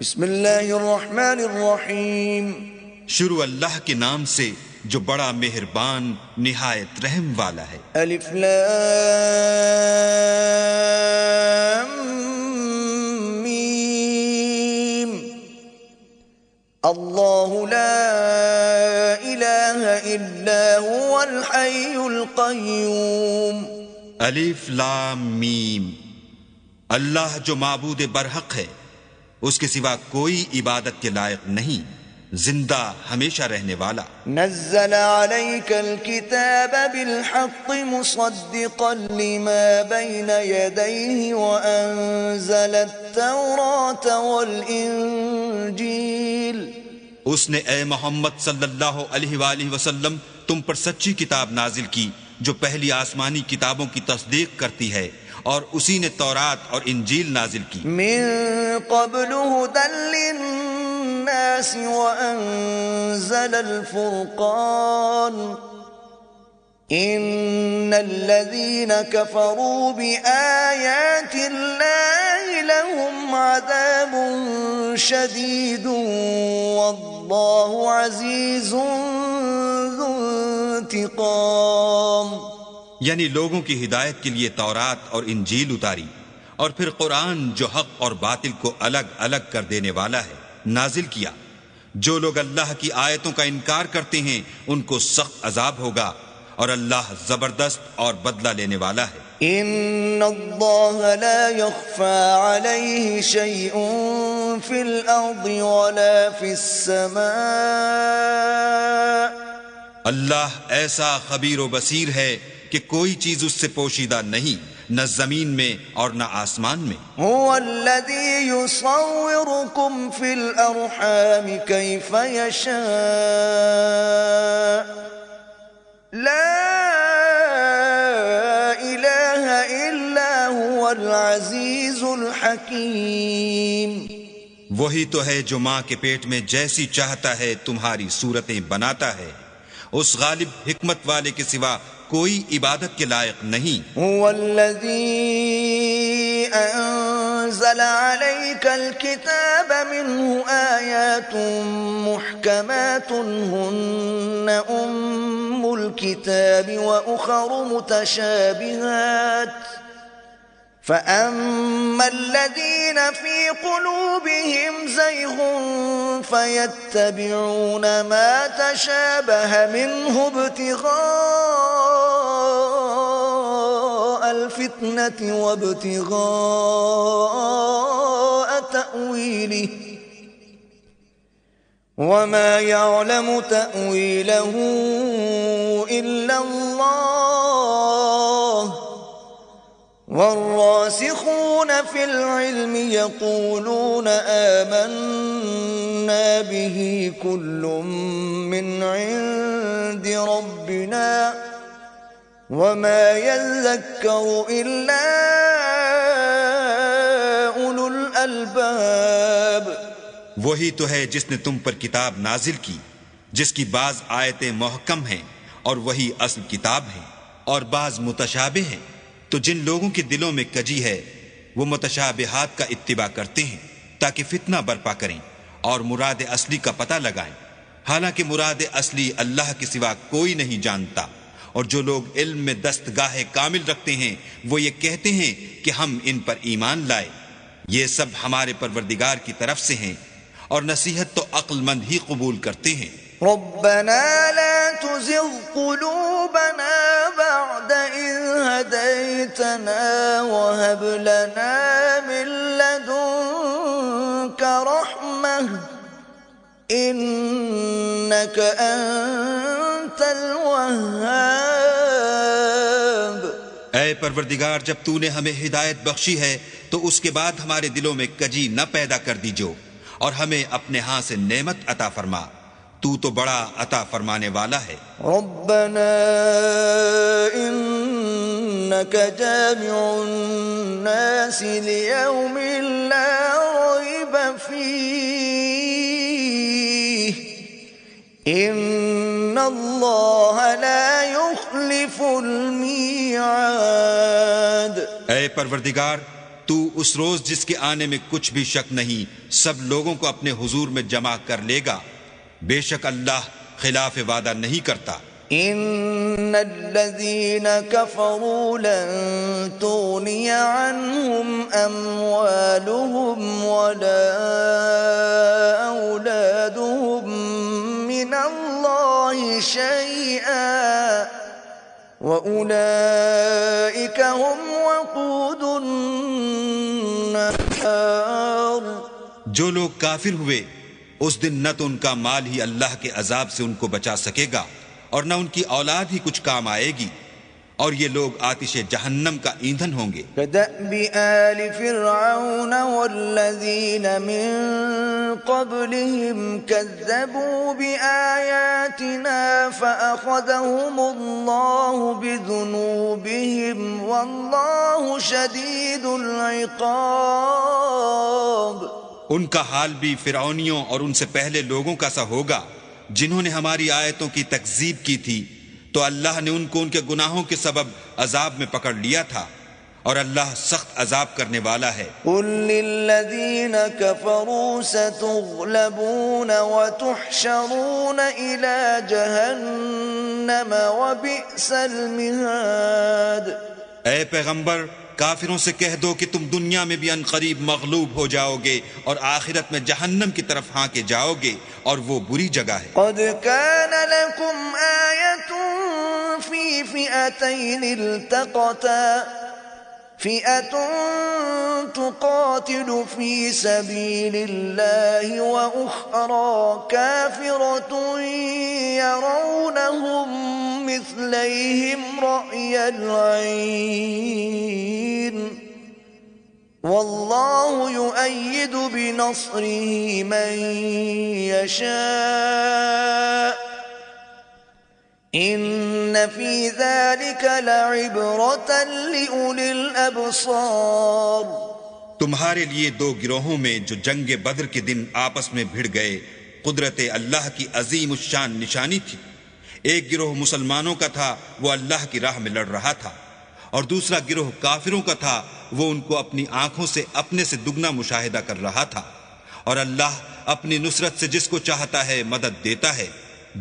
بسم اللہ الرحمن الرحیم. شروع اللہ کے نام سے جو بڑا مہربان نہایت رحم والا ہے. الف لام میم. اللہ لا الہ الا هو الحی القیوم. الف لام میم. اللہ جو معبود برحق ہے، اس کے سوا کوئی عبادت کے لائق نہیں، زندہ ہمیشہ رہنے والا. نزل عليك الكتاب بالحق مصدقا لما بين يديه وأنزل التوراة والإنجيل. اس نے اے محمد صلی اللہ علیہ وآلہ وسلم تم پر سچی کتاب نازل کی جو پہلی آسمانی کتابوں کی تصدیق کرتی ہے، اور اسی نے تورات اور انجیل نازل کی. من قبل هدى للناس وأنزل الفرقان. إن الذين كفروا بآيات الله لهم عذاب شديد والله عزيز ذو انتقام. یعنی لوگوں کی ہدایت کے لیے تورات اور انجیل اتاری، اور پھر قرآن جو حق اور باطل کو الگ الگ کر دینے والا ہے نازل کیا. جو لوگ اللہ کی آیتوں کا انکار کرتے ہیں ان کو سخت عذاب ہوگا، اور اللہ زبردست اور بدلہ لینے والا ہے. ان اللہ لا يخفى عليه شيء في الارض ولا في السماء. اللہ ایسا خبیر و بصیر ہے کہ کوئی چیز اس سے پوشیدہ نہیں، نہ زمین میں اور نہ آسمان میں. هو الذي يصوركم في الارحام كيف يشاء. لا الہ الا هو العزیز الحکیم. وہی تو ہے جو ماں کے پیٹ میں جیسی چاہتا ہے تمہاری صورتیں بناتا ہے. اس غالب حکمت والے کے سوا کوئی عبادت کے لائق نہیں. هو الذي انزل عليك الكتاب منه آيات محكمات هن ام الكتاب واخر متشابهات فأما الذين في قلوبهم زيغ فيتبعون ما تشابه منه ابتغاء الفتنة وابتغاء تأويله وما يعلم تأويله إلا الله والراسخون في العلم يقولون آمنا به كل من عند ربنا وما يذكر إلا أولو الألباب. وہی تو ہے جس نے تم پر کتاب نازل کی، جس کی بعض آیتیں محکم ہیں اور وہی اصل کتاب ہیں، اور بعض متشابہ ہیں. تو جن لوگوں کے دلوں میں کجی ہے وہ متشابہات کا اتباع کرتے ہیں تاکہ فتنہ برپا کریں اور مراد اصلی کا پتہ لگائیں، حالانکہ مراد اصلی اللہ کے سوا کوئی نہیں جانتا. اور جو لوگ علم میں دستگاہ کامل رکھتے ہیں وہ یہ کہتے ہیں کہ ہم ان پر ایمان لائے. یہ سب ہمارے پروردگار کی طرف سے ہیں، اور نصیحت تو عقل مند ہی قبول کرتے ہیں. ربنا لا تزغ قلوبنا بعد إذ هديتنا وهب لنا من لدنك رحمة إنك أنت الوهاب. اے پروردگار، جب تو نے ہمیں ہدایت بخشی ہے تو اس کے بعد ہمارے دلوں میں کجی نہ پیدا کر دیجو، اور ہمیں اپنے ہاں سے نعمت عطا فرما. تو تو بڑا عطا فرمانے والا ہے. ربنا انك جامع الناس ليوم لا ريب فيه ان الله لا يخلف الميعاد. اے پروردگار، تو اس روز جس کے آنے میں کچھ بھی شک نہیں سب لوگوں کو اپنے حضور میں جمع کر لے گا، بے شک اللہ خلاف وعدہ نہیں کرتا۔ إن الذين كفروا لن تغني عنهم أموالهم ولا أولادهم من الله شيئا وأولئك هم وقود النار۔ جو لوگ کافر ہوئے اس دن نہ تو ان کا مال ہی اللہ کے عذاب سے ان کو بچا سکے گا اور نہ ان کی اولاد ہی کچھ کام آئے گی، اور یہ لوگ آتش جہنم کا ایندھن ہوں گے۔ كدأب آل فرعون والذين من قبلهم كذبوا بآياتنا فأخذهم الله بذنوبهم والله شديد العقاب۔ ان کا حال بھی فرعونیوں اور ان سے پہلے لوگوں کا سا ہوگا جنہوں نے ہماری آیتوں کی تکذیب کی تھی، تو اللہ نے ان کو ان کے گناہوں کے سبب عذاب میں پکڑ لیا تھا، اور اللہ سخت عذاب کرنے والا ہے۔ قل للذین كفروا ستغلبون وتحشرون إلى جہنم وبئس المہاد۔ اے پیغمبر کافروں سے کہہ دو کہ تم دنیا میں بھی عنقریب مغلوب ہو جاؤ گے اور آخرت میں جہنم کی طرف ہانکے جاؤ گے، اور وہ بری جگہ ہے۔ قد كان لكم آية في فئتين التقتا فئة تقاتل في سبيل الله وأخرى كافرة يرونهم مثليهم رأي العين والله يؤيد بنصره من يشاء إن في ذلك لعبرة لأولي الأبصار۔ تمہارے لیے دو گروہوں میں جو جنگ بدر کے دن آپس میں بھڑ گئے قدرت اللہ کی عظیم الشان نشانی تھی۔ ایک گروہ مسلمانوں کا تھا، وہ اللہ کی راہ میں لڑ رہا تھا، اور دوسرا گروہ کافروں کا تھا، وہ ان کو اپنی آنکھوں سے اپنے سے دگنا مشاہدہ کر رہا تھا، اور اللہ اپنی نصرت سے جس کو چاہتا ہے مدد دیتا ہے۔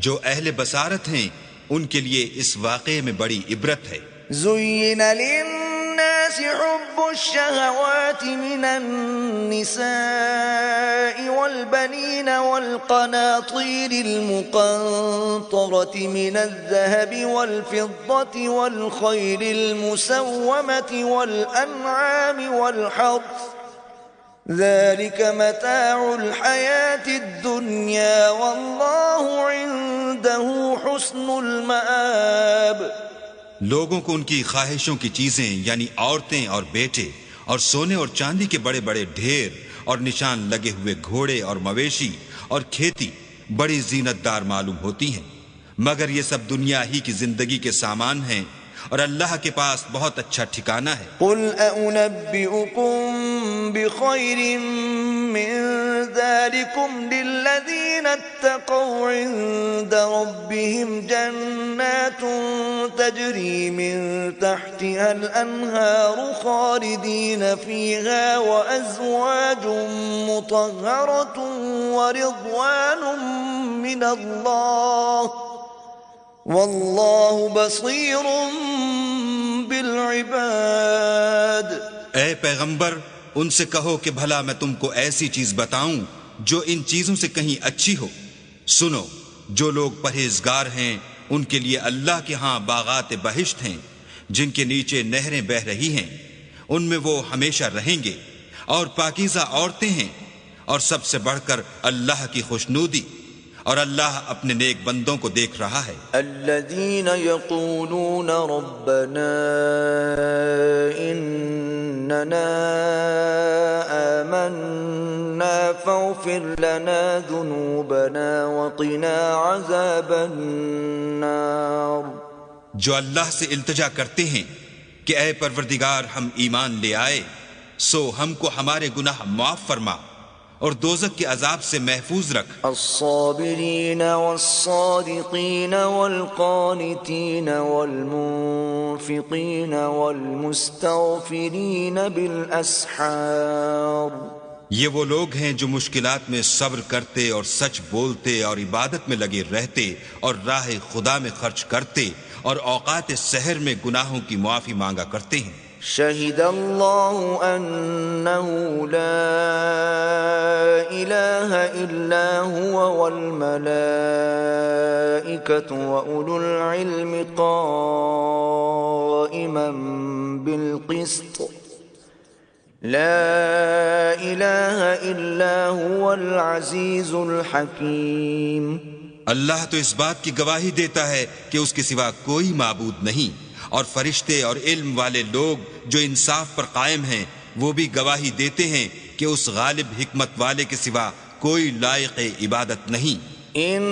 جو اہل بصارت ہیں ان کے لیے اس واقعے میں بڑی عبرت ہے۔ زين للناس حب الشهوات من النساء والبنين والقناطير المقنطرة من الذهب والفضة والخيل المسومة والأنعام والحرث ذلك متاع الحياة الدنيا والله عنده حسن المآب۔ لوگوں کو ان کی خواہشوں کی چیزیں یعنی عورتیں اور بیٹے اور سونے اور چاندی کے بڑے بڑے ڈھیر اور نشان لگے ہوئے گھوڑے اور مویشی اور کھیتی بڑی زینت دار معلوم ہوتی ہیں، مگر یہ سب دنیا ہی کی زندگی کے سامان ہیں، اور اللہ کے پاس بہت اچھا ٹھکانہ ہے۔ قل أنبئكم بخير من ذلكم للذين اتقوا عند ربهم جنات تجري من تحتها الأنهار خالدين فيها وأزواج مطهرة ورضوان من الله واللہ بصیر بالعباد۔ اے پیغمبر ان سے کہو کہ بھلا میں تم کو ایسی چیز بتاؤں جو ان چیزوں سے کہیں اچھی ہو۔ سنو، جو لوگ پرہیزگار ہیں ان کے لیے اللہ کے ہاں باغات بہشت ہیں جن کے نیچے نہریں بہہ رہی ہیں، ان میں وہ ہمیشہ رہیں گے، اور پاکیزہ عورتیں ہیں، اور سب سے بڑھ کر اللہ کی خوشنودی، اور اللہ اپنے نیک بندوں کو دیکھ رہا ہے۔ الذين يقولون ربنا إننا آمنا فاغفر لنا ذنوبنا وقنا عذاب النار۔ جو اللہ سے التجا کرتے ہیں کہ اے پروردگار ہم ایمان لے آئے، سو ہم کو ہمارے گناہ معاف فرما اور دوزخ کے عذاب سے محفوظ رکھ۔ الصابرین والصادقین والقانتین والمنفقین المنفقين والمستغفرين بالأسحار یہ وہ لوگ ہیں جو مشکلات میں صبر کرتے اور سچ بولتے اور عبادت میں لگے رہتے اور راہ خدا میں خرچ کرتے اور اوقات سحر میں گناہوں کی معافی مانگا کرتے ہیں۔ شہد اللہ انہ لا الہ الا هو والملائکۃ وأولو العلم قائما بالقسط لا الہ الا هو العزیز الحکیم۔ اللہ تو اس بات کی گواہی دیتا ہے کہ اس کے سوا کوئی معبود نہیں، اور فرشتے اور علم والے لوگ جو انصاف پر قائم ہیں وہ بھی گواہی دیتے ہیں کہ اس غالب حکمت والے کے سوا کوئی لائق عبادت نہیں۔ ان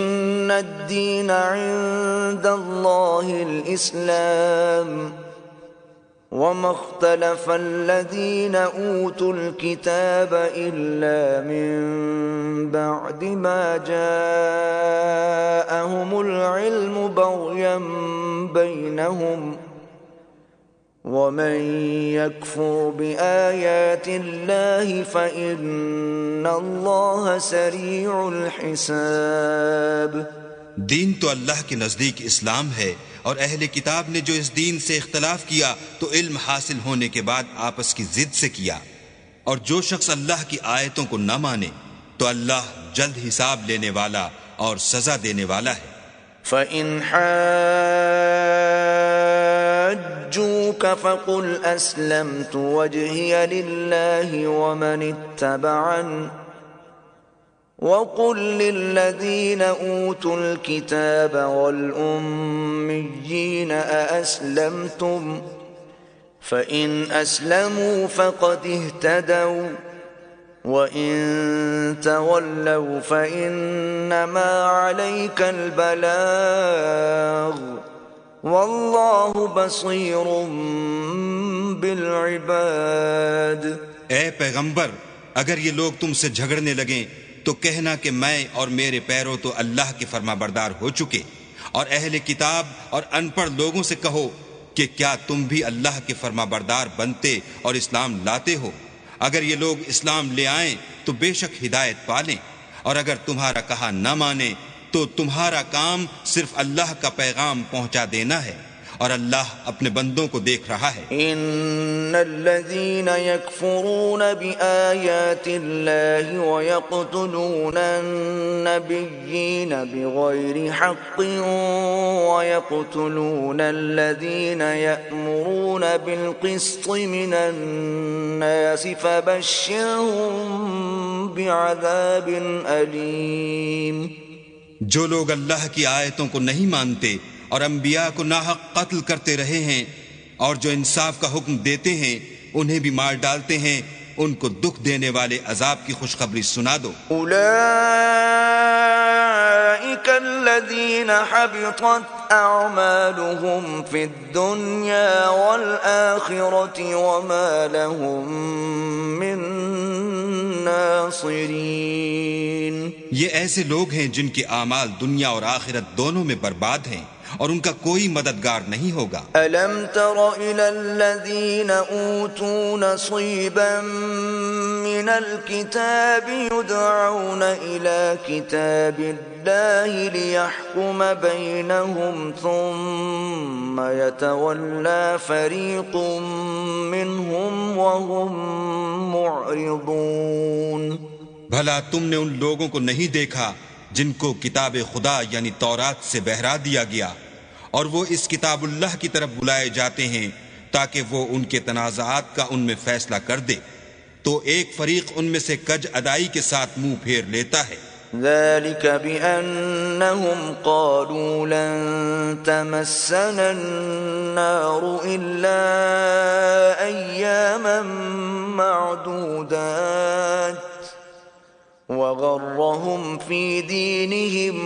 الدین عند اللہ الاسلام وما اختلف الذين اوتوا الكتاب الا من بعد ما جاءهم العلم بغيا بينهم ومن يكفر بآيات الله فإن الله سريع الحساب۔ دین تو اللہ کے نزدیک اسلام ہے، اور اہل کتاب نے جو اس دین سے اختلاف کیا تو علم حاصل ہونے کے بعد آپس کی ضد سے کیا، اور جو شخص اللہ کی آیتوں کو نہ مانے تو اللہ جلد حساب لینے والا اور سزا دینے والا ہے۔ فَإِنْ حَاجُّوكَ فَقُلْ أَسْلَمْتُ وَجْهِيَ لِلَّهِ وَمَنِ اتَّبَعَنِ وَقُلْ لِلَّذِينَ أُوتُوا الْكِتَابَ وَالْأُمِّيِّينَ أَأَسْلَمْتُمْ فَإِنْ أَسْلَمُوا فَقَدِ اهْتَدَوْا وَإِن تَوَلَّوْا فَإِنَّمَا عَلَيْكَ الْبَلَاغُ وَاللَّهُ بَصِيرٌ بِالْعِبَادِ۔ اے پیغمبر، اگر یہ لوگ تم سے جھگڑنے لگیں تو کہنا کہ میں اور میرے پیرو تو اللہ کے فرما بردار ہو چکے، اور اہل کتاب اور ان پڑھ لوگوں سے کہو کہ کیا تم بھی اللہ کے فرما بردار بنتے اور اسلام لاتے ہو؟ اگر یہ لوگ اسلام لے آئیں تو بے شک ہدایت پالیں، اور اگر تمہارا کہا نہ مانے تو تمہارا کام صرف اللہ کا پیغام پہنچا دینا ہے، اور اللہ اپنے بندوں کو دیکھ رہا ہے۔ ان الذين يكفرون بآيات الله ويقتلون النبيين بغير حق ويقتلون الذين يأمرون بالقسط من الناس فبشرهم بعذاب أليم۔ جو لوگ اللہ کی آیتوں کو نہیں مانتے اور انبیاء کو ناحق قتل کرتے رہے ہیں اور جو انصاف کا حکم دیتے ہیں انہیں بھی مار ڈالتے ہیں، ان کو دکھ دینے والے عذاب کی خوشخبری سنا دو۔ اولئک الذین حبطت اعمالهم فی الدنیا والآخرة وما لهم من ناصرین۔ یہ ایسے لوگ ہیں جن کے اعمال دنیا اور آخرت دونوں میں برباد ہیں، اور ان کا کوئی مددگار نہیں ہوگا۔ أَلَمْ تَرَ إِلَى الَّذِينَ أُوتُوا نَصِيبًا مِّنَ الْكِتَابِ يُدْعَوْنَ إِلَى كِتَابِ اللَّهِ لِيَحْكُمَ بَيْنَهُمْ ثُمَّ يَتَوَلَّى فَرِيقٌ مِّنْهُمْ وَهُمْ مُعْرِضُونَ۔ بھلا تم نے ان لوگوں کو نہیں دیکھا جن کو کتاب خدا یعنی تورات سے بہرا دیا گیا، اور وہ اس کتاب اللہ کی طرف بلائے جاتے ہیں تاکہ وہ ان کے تنازعات کا ان میں فیصلہ کر دے، تو ایک فریق ان میں سے کج ادائی کے ساتھ منہ پھیر لیتا ہے۔ ذلك بأنهم قالوا لن تمسنا النار إلا أياما معدودات وغرهم في دينهم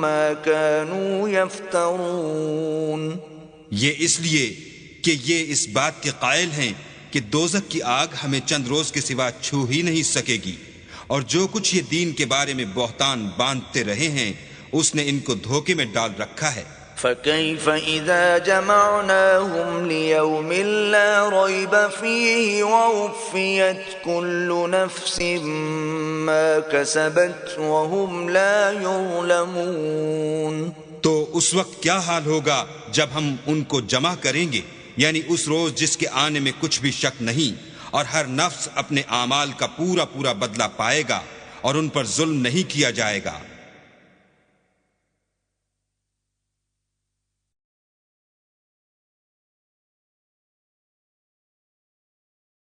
ما كانوا يفترون۔ یہ اس لیے کہ یہ اس بات کے قائل ہیں کہ دوزخ کی آگ ہمیں چند روز کے سوا چھو ہی نہیں سکے گی، اور جو کچھ یہ دین کے بارے میں بہتان باندھتے رہے ہیں اس نے ان کو دھوکے میں ڈال رکھا ہے۔ فكيف إذا جمعناهم ليوم لا ريب فيه ووفيت كل نفس ما كسبت وهم لا يظلمون. تو اس وقت کیا حال ہوگا جب ہم ان کو جمع کریں گے، یعنی اس روز جس کے آنے میں کچھ بھی شک نہیں، اور ہر نفس اپنے اعمال کا پورا پورا بدلہ پائے گا اور ان پر ظلم نہیں کیا جائے گا.